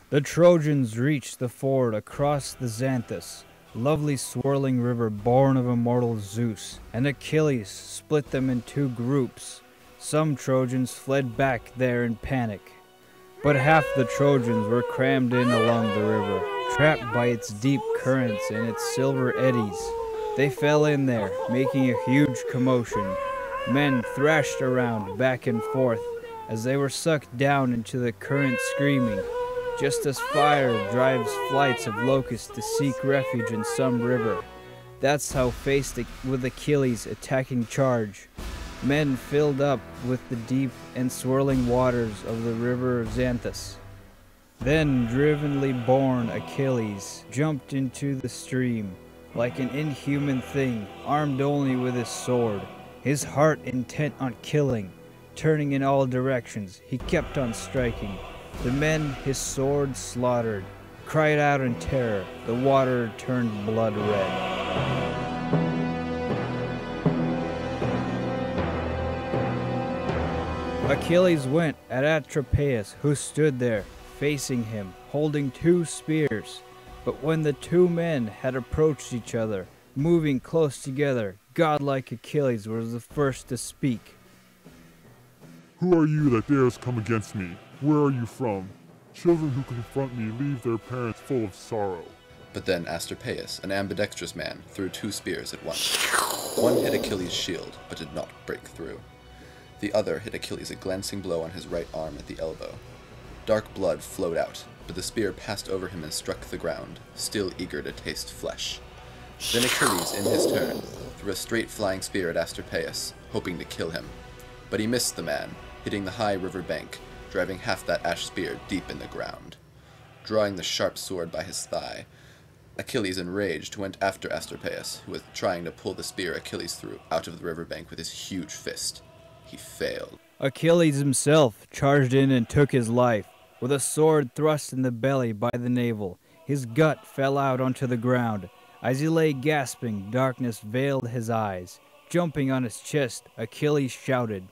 The Trojans reached the ford across the Xanthus, lovely swirling river born of immortal Zeus, and Achilles split them in two groups. Some Trojans fled back there in panic, but half the Trojans were crammed in along the river, trapped by its deep currents and its silver eddies. They fell in there, making a huge commotion. Men thrashed around back and forth as they were sucked down into the current, screaming, just as fire drives flights of locusts to seek refuge in some river. That's how faced with Achilles' attacking charge. Men filled up with the deep and swirling waters of the river Xanthus. Then drivenly born Achilles jumped into the stream like an inhuman thing, armed only with his sword, his heart intent on killing. Turning in all directions, he kept on striking. The men his sword slaughtered cried out in terror. The water turned blood red. Achilles went at Atropaius, who stood there, facing him, holding two spears. But when the two men had approached each other, moving close together, godlike Achilles was the first to speak. "Who are you that dares come against me? Where are you from? Children who confront me leave their parents full of sorrow." But then Asclepius, an ambidextrous man, threw two spears at once. One hit Achilles' shield, but did not break through. The other hit Achilles a glancing blow on his right arm at the elbow. Dark blood flowed out, but the spear passed over him and struck the ground, still eager to taste flesh. Then Achilles, in his turn, threw a straight flying spear at Asclepius, hoping to kill him. But he missed the man, hitting the high river bank, driving half that ash spear deep in the ground. Drawing the sharp sword by his thigh, Achilles, enraged, went after Asclepius, who was trying to pull the spear Achilles threw out of the riverbank with his huge fist. He failed. Achilles himself charged in and took his life. With a sword thrust in the belly by the navel, his gut fell out onto the ground. As he lay gasping, darkness veiled his eyes. Jumping on his chest, Achilles shouted,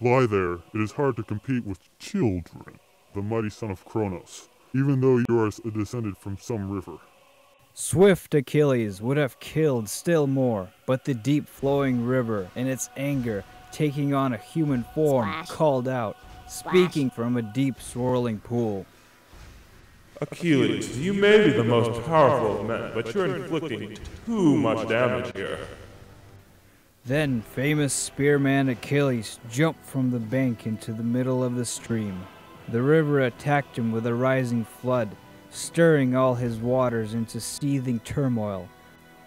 "Lie there, it is hard to compete with children, the mighty son of Kronos, even though you are descended from some river." Swift Achilles would have killed still more, but the deep flowing river, in its anger, taking on a human form, Splash. called out, speaking from a deep swirling pool. "Achilles, you may be the most powerful of men, but you're inflicting too much damage here." Then famous spearman Achilles jumped from the bank into the middle of the stream. The river attacked him with a rising flood, stirring all his waters into seething turmoil.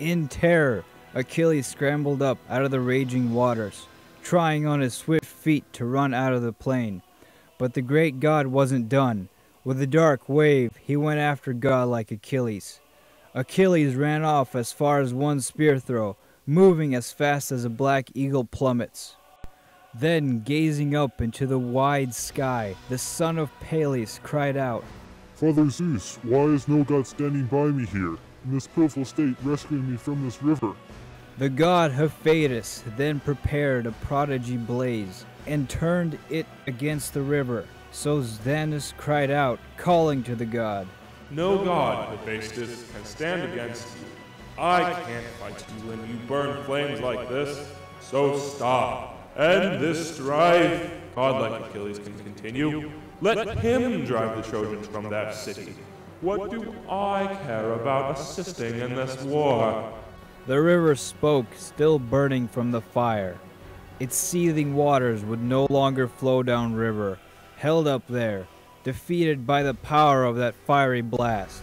In terror, Achilles scrambled up out of the raging waters, trying on his swift feet to run out of the plain. But the great god wasn't done. With a dark wave, he went after godlike Achilles. Achilles ran off as far as one spear throw, moving as fast as a black eagle plummets. Then, gazing up into the wide sky, the son of Peleus cried out, "Father Zeus, why is no god standing by me here, in this pitiful state, rescuing me from this river?" The god Hephaestus then prepared a prodigy blaze and turned it against the river. So Xanthus cried out, calling to the god, "No god, Hephaestus, can stand against you. I can't fight you when you burn flames like this. So stop. End this strife. Godlike Achilles can continue. Let him drive the Trojans from that city. What do I care about assisting in this war?" The river spoke, still burning from the fire. Its seething waters would no longer flow down river, held up there, defeated by the power of that fiery blast.